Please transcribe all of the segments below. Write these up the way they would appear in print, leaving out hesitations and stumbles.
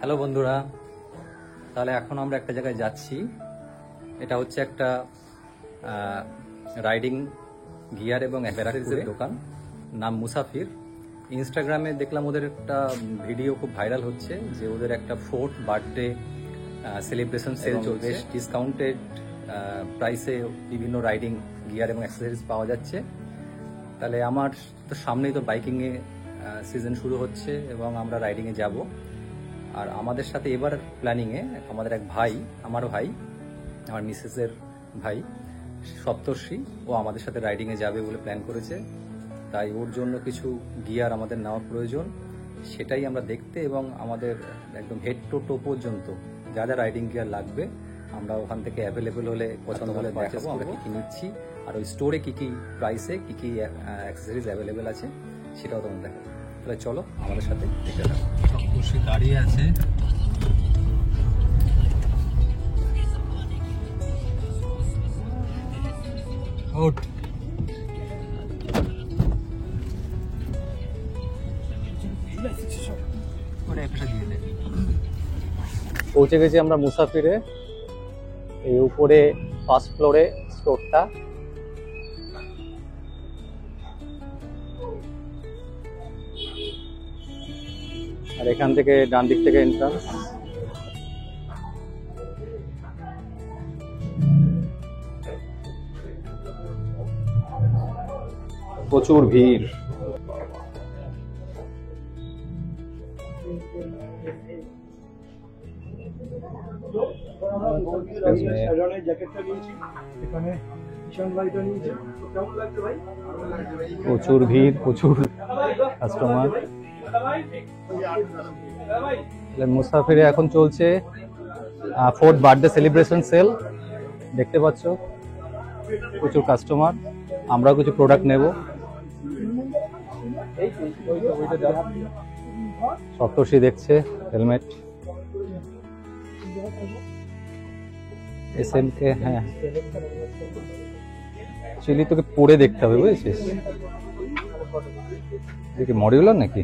Hello বন্ধুরা, তাহলে এখন আমরা একটা জায়গায় যাচ্ছি। এটা হচ্ছে একটা রাইডিং গিয়ার এবং অ্যাক্সেসরিজের দোকান, নাম মুসাফির। ইনস্টাগ্রামে দেখলাম ওদের একটা ভিডিও খুব ভাইরাল হচ্ছে, যে ওদের একটা 4th বার্থডে সেলিব্রেশন সেল চলছে। ডিসকাউন্টেড প্রাইসে বিভিন্ন রাইডিং গিয়ার এবং অ্যাক্সেসরিজ পাওয়া যাচ্ছে। তাহলে আমার তো সামনেই তো বাইকিংয়ে সিজন শুরু হচ্ছে এবং আমরা রাইডিংয়ে যাব। আর আমাদের সাথে এবার প্ল্যানিংয়ে আমাদের এক ভাই, আমার মিসেসের ভাই সপ্তর্ষি, ও আমাদের সাথে রাইডিংয়ে যাবে বলে প্ল্যান করেছে। তাই ওর জন্য কিছু গিয়ার আমাদের নেওয়া প্রয়োজন, সেটাই আমরা দেখতে এবং আমাদের একদম হেড টু টো পর্যন্ত যা যা রাইডিং গিয়ার লাগবে আমরা ওখান থেকে অ্যাভেলেবেল হলে পছন্দ হলে দেখাবো আমরা কী কী নিচ্ছি, আর ওই স্টোরে কী কী প্রাইসে কী কী অ্যাক্সেসরিজ অ্যাভেলেবেল আছে সেটাও তোমাদের দেখাবো। তাহলে চলো আমাদের সাথে দেখতে থাকো। সপ্তর্ষি দাঁড়িয়ে আছে। পৌঁছে গেছি আমরা মুসাফিরে। এই উপরে ফার্স্ট ফ্লোরে স্টোরটা। আর এখান থেকে ডান দিক থেকে এন্ট্রান্স। প্রচুর ভিড়। প্রচুর ভিড়, প্রচুর কাস্টমার। মুসাফিরে এখন চলছে 4th বার্থডে সেলিব্রেশন সেল। দেখতে পাচ্ছ প্রচুর কাস্টমার। আমরাও কিছু প্রোডাক্ট নেব। সপ্তর্ষি দেখছে হেলমেট। SMK, হ্যাঁ চিলি তোকে পরে দেখতে হবে, বুঝেছিস? দেখি মডিউলার নাকি?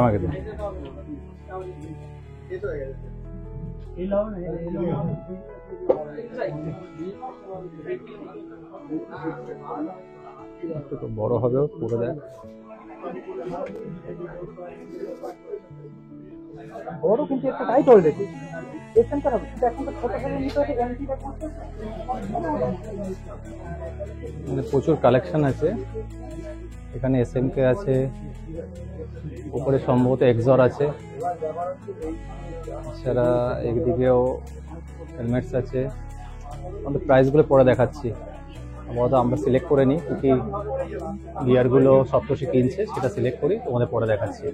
আমাকে দে। একটু তো বড় হবে, পুরো দেখ। বড় কিন্তু একটা টাইট হয়ে দেখি এখানকার হবে, কিন্তু এখন তো ছোট করে নিতে হবে। মানে প্রচুর কালেকশন আছে এখানে। SMK আছে, উপরে সম্ভবত এক্সর আছে, এছাড়া একদিকেও হেলমেটস আছে। আমাদের প্রাইসগুলো পরে দেখাচ্ছি। আপাতত আমরা সিলেক্ট করে নিই কি গিয়ারগুলো সপ্তর্ষি কিনছে, সেটা সিলেক্ট করি, তোমাদের পরে দেখাচ্ছি।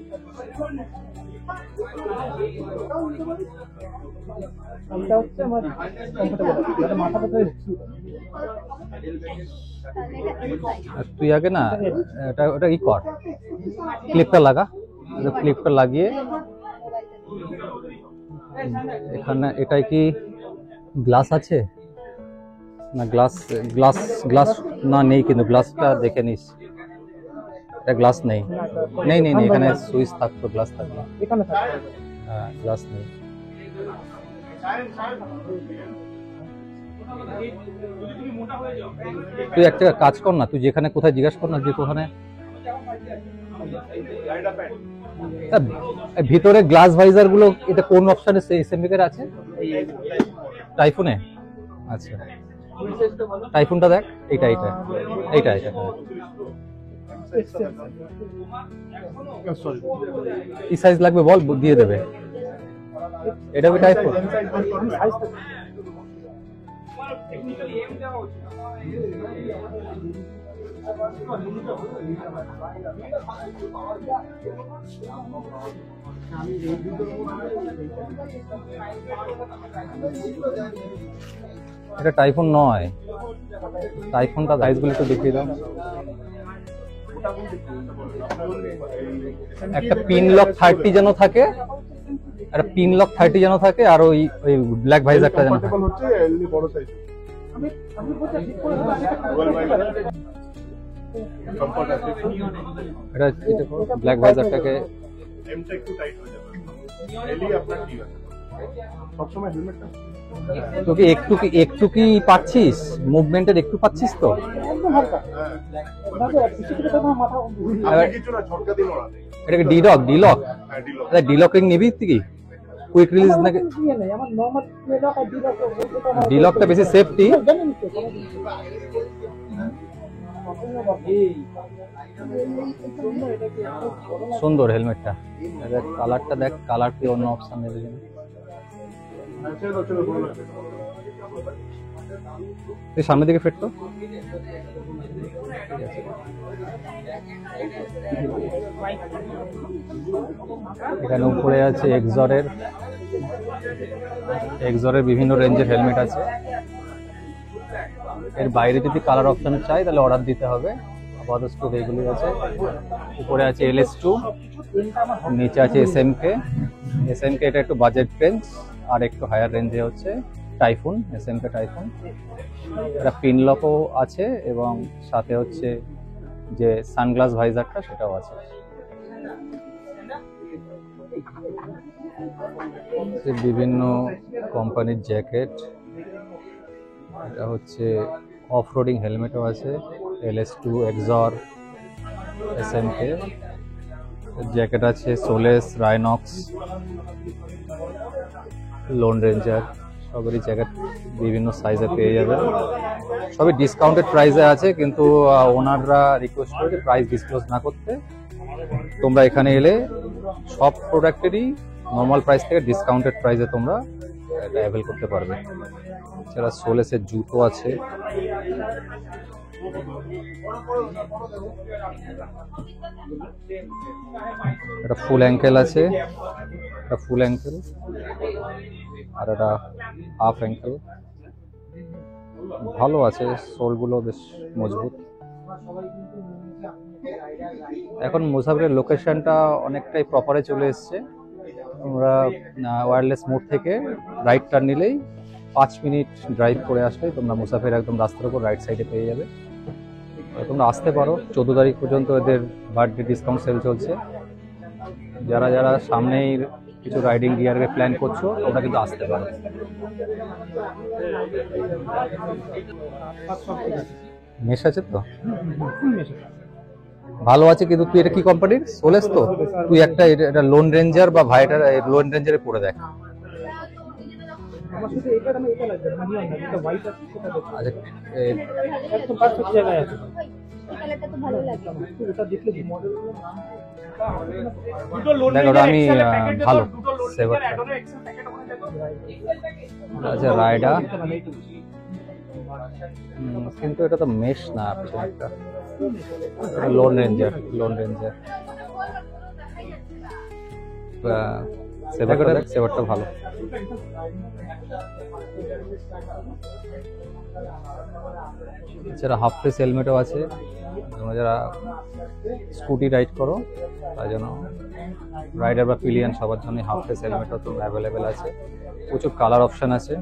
তুই আগে না ওটা ই কর, ক্লিপটা লাগা। ক্লিপটা লাগিয়ে এখানে, এটাই কি গ্লাস আছে না? গ্লাস গ্লাস গ্লাস না নেই, কিন্তু গ্লাসটা দেখে নিস। এটা গ্লাস নেই, নেই নেই নেই, এখানে সুইচ থাকতো, গ্লাস থাকতো। হ্যাঁ, গ্লাস নেই। তুই একটা কাজ কর না, তুই যেখানে কোথায় জিজ্ঞাসা কর না, যে ওখানে ভিতরে গ্লাস ভাইজার গুলো, এটা কোন অপশনে SMK এর আছে? টাইফুনে? আচ্ছা, টাইফুনটা দেখ। এইটা এইটা এইটা এইটা কি সাইজ লাগবে বল, দিয়ে দেবে। এটা কি টাইফুন? এটা টাইফুন নয়। টাইফুনটা সাইজগুলো একটু দেখিয়ে দাও। একটা পিন লক 30 যেন থাকে, একটা পিন লক 30 যেন থাকে, আর ওই ব্ল্যাক ভাইজারটা যেন থাকে। আমি বলছি ঠিক করে দেবো, আমি একটা কমফর্ট আছে এটা ব্ল্যাক ভাইজারটাকে এমটা একটু টাইট হয়ে যাবে এলি আপনার ঠিক আছে সবসময় হেলমেটটা তো কি একটু কি পাচ্ছিস, মুভমেন্টের একটু পাচ্ছিস তো? একদম হালকা না তো কিছু কিছু তো মাথা আপনি কিছু না ঝটকা দিন ওরা এটা কি ডিলক হ্যাঁ ডিলক ডিলকিং নিবি তুই কি কুইক রিলিজ নাকি? দিয়ে নেই আমার নরমাল ডিলক আর ডিলকটা বেশি সেফটি। জানেন তো সুন্দর হেলমেটটা, দেখ কালারটা, দেখ কালার কি অন্য অপশন নেবে কিনা। চলো চলো বলো না তুই সামনের দিকে ফিরতো। এখানে উপরে আছে এক্সরের বিভিন্ন রেঞ্জের হেলমেট আছে। এর বাইরে যদি কালার অপশন চাই তাহলে অর্ডার দিতে হবে। আপাতত স্টক এগুলি আছে। উপরে আছে LS2, নিচে আছে SMK। এটা একটু বাজেট রেঞ্জ, আর একটু হায়ার রেঞ্জে হচ্ছে টাইফুন, SMK টাইফুন। এটা পিনলকও আছে এবং সাথে হচ্ছে যে সানগ্লাস ভাইজারটা সেটাও আছে। বিভিন্ন কোম্পানির জ্যাকেট, এটা হচ্ছে অফ রোডিং হেলমেটও আছে, LS2, এক্সর, SMK। জ্যাকেট আছে সোলেস, রাইনক্স, লোন রেঞ্জার, সবেরই জ্যাকেট বিভিন্ন সাইজে পেয়ে যাবে। সবই ডিসকাউন্টেড প্রাইসে আছে, কিন্তু ওনাররা রিকোয়েস্ট করে প্রাইস ডিসক্লোজ না করতে। তোমরা এখানে এলে সব প্রোডাক্টেরই নর্মাল প্রাইস থেকে ডিসকাউন্টেড প্রাইসে তোমরা এটা অ্যাভেল করতে পারবে। এছাড়া সোলেসের জুতো আছে। এটা ফুল অ্যাঙ্কেল আছে, এটা ফুল অ্যাঙ্কেল, আর এটা হাফ অ্যাঙ্কেল। ভালো আছে, সোলগুলো বেশ মজবুত। এখন মুসাফিরের লোকেশনটা অনেকটাই প্রপারে চলে এসছে। তোমরা ওয়্যারলেস মোড় থেকে রাইট টার্ন নিলেই 5 মিনিট ড্রাইভ করে আসলেই তোমরা মুসাফির একদম রাস্তার উপর রাইট সাইডে পেয়ে যাবে। তোমরা আসতে পারো। 14 তারিখ পর্যন্ত এদের বার্থডে ডিসকাউন্ট সেল চলছে। যারা সামনেই কিছু রাইডিং গিয়ারের প্ল্যান করছো তোমরা কিন্তু আসতে পারো। মেশ আছে তো, ভালো আছে। কিন্তু তুই এটা কি কোম্পানির? সোলেস তো? তুই একটা এটা লোন রেঞ্জার বা ভাইটার লোন রেঞ্জারে পড়ে দেখ। আমার শুধু এটা আমি এটা লাগবে নিয়ন না, যেটা হোয়াইট আছে সেটা দেখো। আচ্ছা, একদম পারফেক্ট জায়গায় আছে। এই কালারটা তো ভালো লাগে। এটা দেখলে মডেলের নাম দুটো লোন দেখ ওটা আমি ভালো সেভার। আচ্ছা রাইডা, কিন্তু এটা তো মেশ না, একটা লোন রেঞ্জার সেভারটা ভালো। এছাড়া হাফ ফেস হেলমেটও আছে। তোমরা যারা স্কুটি রাইড করো তার জন্য, রাইডার বা পিলিয়ান সবার জন্য হাফ ফেস হেলমেটও তো অ্যাভেলেবেল আছে। প্রচুর কালার অপশান আছে।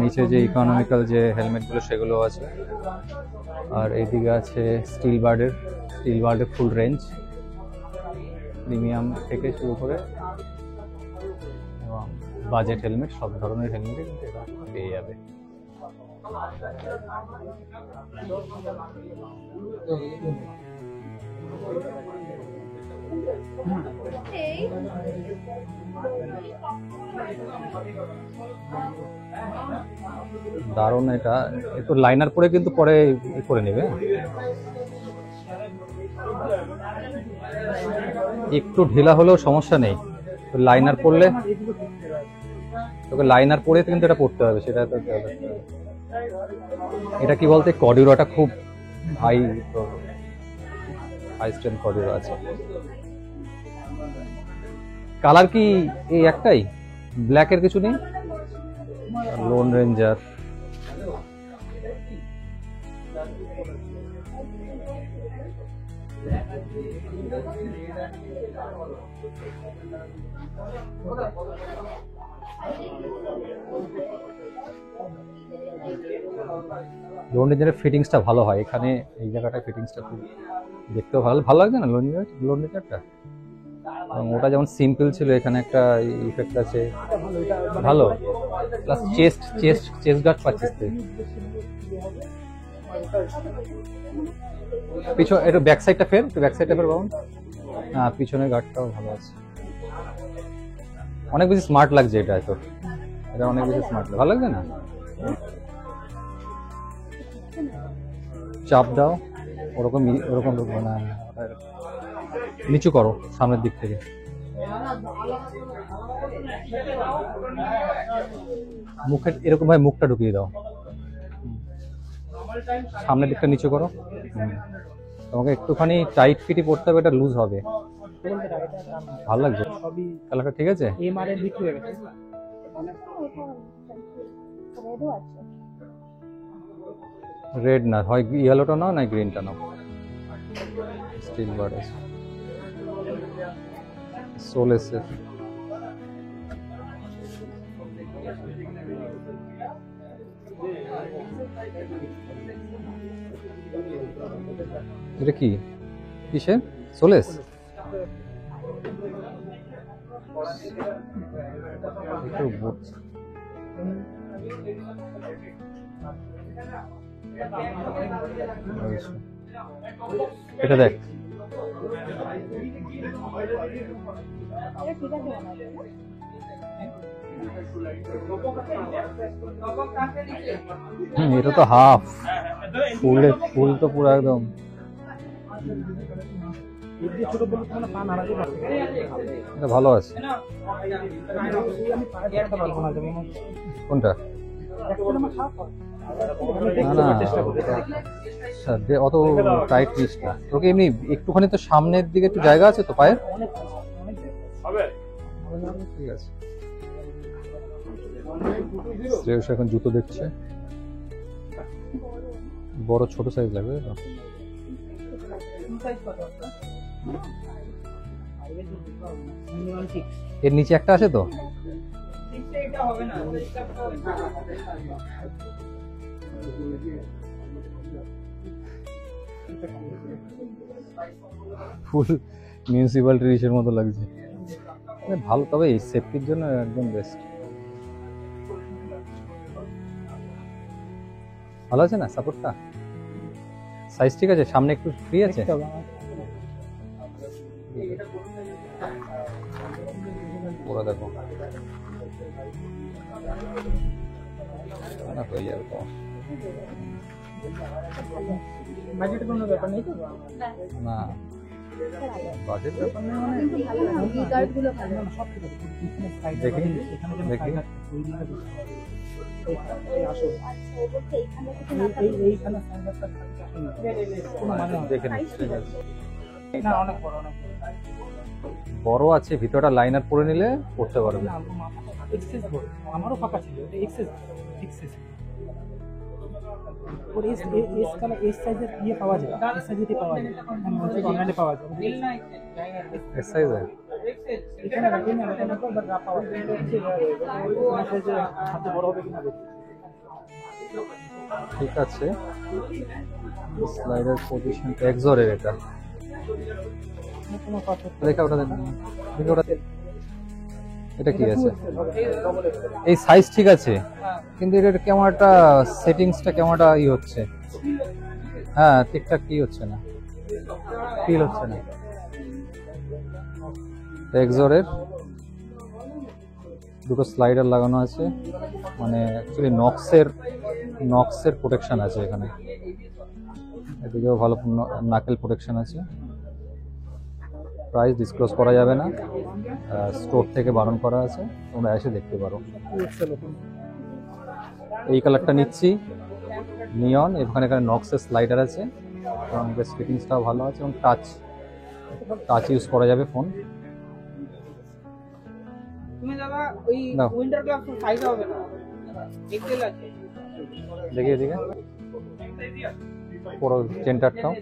নিচে যে ইকোনমিক্যাল যে হেলমেটগুলো সেগুলো আছে। আর এইদিকে আছে স্টিল বার্ডের ফুল রেঞ্জ, প্রিমিয়াম থেকে শুরু করে এবং বাজেট হেলমেট, সব ধরনের হেলমেটই কিন্তু এটা পেয়ে যাবে। দারুণ, এটা একটু লাইনার পরে কিন্তু পরে করে নেবে। একটু ঢিলা হলেও সমস্যা নেই, লাইনার পরলে তোকে লাইনার পরে কিন্তু এটা পড়তে হবে। সেটা তো এটা কি বলতে, কডিউরাটা খুব হাই স্ট্রেন্থ কডিউরা আছে। কালার কি এই একটাই, ব্ল্যাকের কিছু নেই? লোন রেঞ্জার, লোন ফিটিংসটা ভালো হয় এখানে, এই জায়গাটায় ফিটিংসটা খুব দেখতেও ভালো ভালো লাগছে না লোন নেচারটা। ওটা যেমন সিম্পল ছিল, এখানে একটা ইফেক্ট আছে ভালো, প্লাস চেস্ট গার্ড পাচ্ছিস তুই। পিছনে একটু ব্যাক সাইডটা ফের, বাবু। হ্যাঁ, পিছনের গার্ডটাও ভালো আছে, অনেক বেশি স্মার্ট লাগছে এটা। তোর এটা অনেক বেশি স্মার্ট, ভালো লাগছে না? চাপ দাও, ওরকম না, নিচু করো সামনের দিক থেকে। মুখে এরকম ভাবে মুখটা ঢুকিয়ে দাও, সামনের দিকটা নিচু করো। তোমাকে একটুখানি টাইট ফিটি পড়তে হবে, এটা লুজ হবে। ভালো লাগছে কালারটা, ঠিক আছে। এমআরএল বিক্রি হয়ে গেছে। রেডও আছে। রেড না হয়, ইয়েলোটা নাও না গ্রিনটা নাও। স্টিল বার্ড আছে, সোলেসের। এটা কি, কিসের? সোলেস। এটা দেখ, এটা ঠিক আছে মনে হয় না? এটা তো হাফ, ফুল তো পুরো একদম। ছোট বলে তো পা নাড়াতে পারবে। এটা ভালো আছে। আমি পায়ে ধরতে পারবো না, যেমন কোনটা? একদম আমার সাপ না না, অত টাইট পিস না। তোকে এমনি একটুখানি তো সামনের দিকে একটু জায়গা আছে তো পায়ের? ঠিক আছে। শ্রেয়স এখন জুতো দেখছে, বড় ছোট সাইজ লাগবে তো। এর নিচে একটা আছে তো। ফুল মিউনিসিপালিটি রিচের মতো লাগছে, ভালো। তবে এই সেফটির জন্য একদম বেস্ট। ভালো আছে না সাপোর্টটা? সাইজ ঠিক আছে, সামনে একটু ফ্রি আছে। পুরো দেখো না, হয়ে যাবে তো। বাজেটের কোনো ব্যাপার নেই তো? না, বাজেট ব্যাপার নেই মানে। ভালো না, এই গার্ডগুলো ভালো। সব ঠিক আছে, এখানে সাইড দেখি, এখানে যে দেখি। সাইড আছে ওই দিকে এই আসো আচ্ছা, ও বলছে এইখানে কিছু না থাকে। এইখানে সাইড একটা থাকে কোনো মানে হয় দেখে নিচ্ছি, ঠিক আছে। না, অনেক বড় বড় আছে, ভিতরটা লাইনার পরে নিলে পড়তে পারবে। না, এক্সেস বড়। আমারও ফাঁকা ছিল, এটা এক্সেস ওর এস কালার এস সাইজের ইয়ে পাওয়া যায়, এস সাইজের পাওয়া যায়, অনলাইনে পাওয়া যায়। এস সাইজে এখানে রাখেন না, এটা তো বাট পাওয়া যায়। কোন সাইজে হাতে বড় হবে কিনা দেখি। ঠিক আছে। স্লাইডার পজিশন এক্সরের, এটা কোনো কথা দেখা, ওটা দেখো ওটা। এটা কি আছে? এই সাইজ ঠিক আছে, কিন্তু এটা কেমন একটা সেটিংসটা কেমন একটা ই হচ্ছে। হ্যাঁ, ঠিকঠাক কি হচ্ছে না, ফিল হচ্ছে না। এক্সরের দুটো স্লাইডার লাগানো আছে, মানে অ্যাকচুয়ালি নক্সের প্রোটেকশন আছে এখানে। এদিকেও ভালো নাকেল প্রোটেকশন আছে। প্রাইস ডিসক্লোজ করা যাবে না, স্টোর থেকে বারণ করা আছে, তোমরা এসে দেখতে পারো। এই কালারটা নিচ্ছি, নিয়ন। এখানে নক্সের স্লাইডার আছে এবং বেশ ফিটিংসটাও ভালো আছে এবং টাচ ইউজ করা যাবে ফোন। তুমি দাদা ওই নাও। উইন্টার ক্লাব সাইজ হবে না, এক্সেল আছে। দেখি এদিকে পুরো চেন্টারটাও।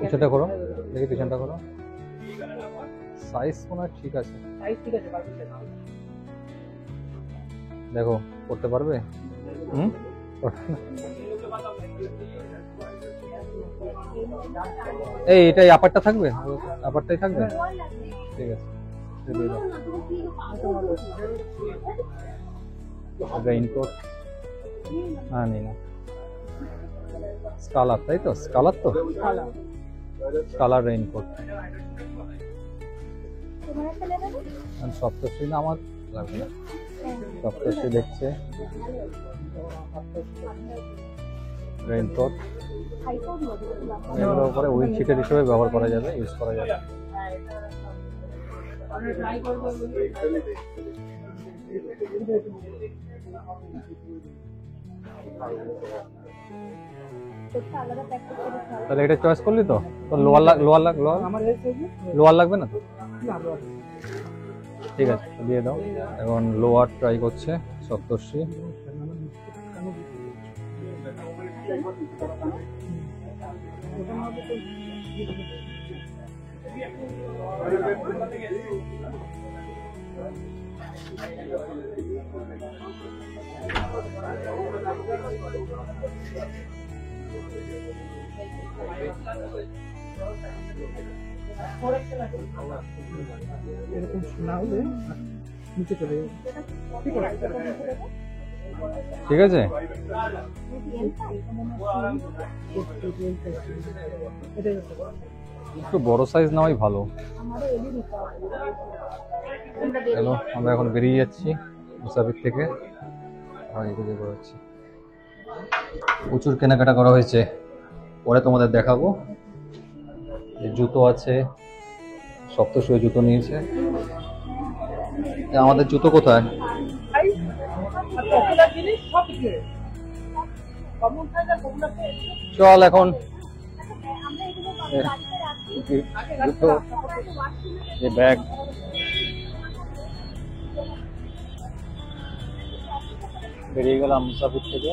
পিছনটা করো, দেখি পিছনটা করো। সাইজ মনে হয় ঠিক আছে। সাইজ ঠিক আছে, পারফেক্ট আছে। দেখো করতে পারবে? হুম, এই এটাই আপারটা থাকবে, আপারটাই থাকবে, ঠিক আছে। দিয়ে দাও। রেইনকোট হ্যাঁ নিই না, স্কালার তাই তো, স্কালার তো, স্কালার রেইনকোট। তোমার একটা নেবে না? সপ্তর্ষি না আমার লাগবে না, সপ্তর্ষি দেখছে রেইনকোট, এগুলোর উপরে উইন্ড শিটের হিসেবে ব্যবহার করা যাবে, ইউজ করা যাবে। ট্রাই করবো। তোরটা আলাদা প্যাক করতে দিতে হবে। তাহলে এটা চয়েস করলি তো? তো লোয়ার আমার এই সাইজে লোয়ার লাগবে না তো? ভালো আছে। ঠিক আছে দিয়ে দাও। এখন লোয়ার ট্রাই করছে সপ্তর্ষি। এরকম না হলে নিচে চলে যাবে। ঠিক আছে, এটাই হচ্ছে। একটু বড় সাইজ নেওয়াই ভালো। আমারও এলি দিতে হবে। চলো আমরা এখন বেরিয়ে যাচ্ছি মুসাফির থেকে, আর এদিকে বেরোচ্ছি। প্রচুর কেনাকাটা করা হয়েছে, পরে তোমাদের দেখাবো। এই জুতো আছে, সপ্তর্ষি জুতো নিয়েছে। আমাদের জুতো কোথায়? পপুলার জিনিস সব কিছু common size are popular size চল এখন আমরা এগুলো বাড়িতে রাখি। জুতো, এই ব্যাগ, বেরিয়ে গেলাম মুসাফির থেকে।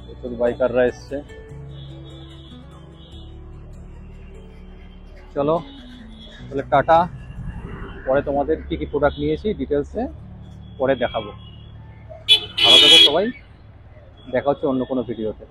প্রচুর বাইকাররা এসছে। চলো তাহলে টাটা, পরে তোমাদের কি কি প্রোডাক্ট নিয়েছি ডিটেলসে পরে দেখাবো। ভালো থেকো সবাই, দেখা হচ্ছে অন্য কোনো ভিডিওতে।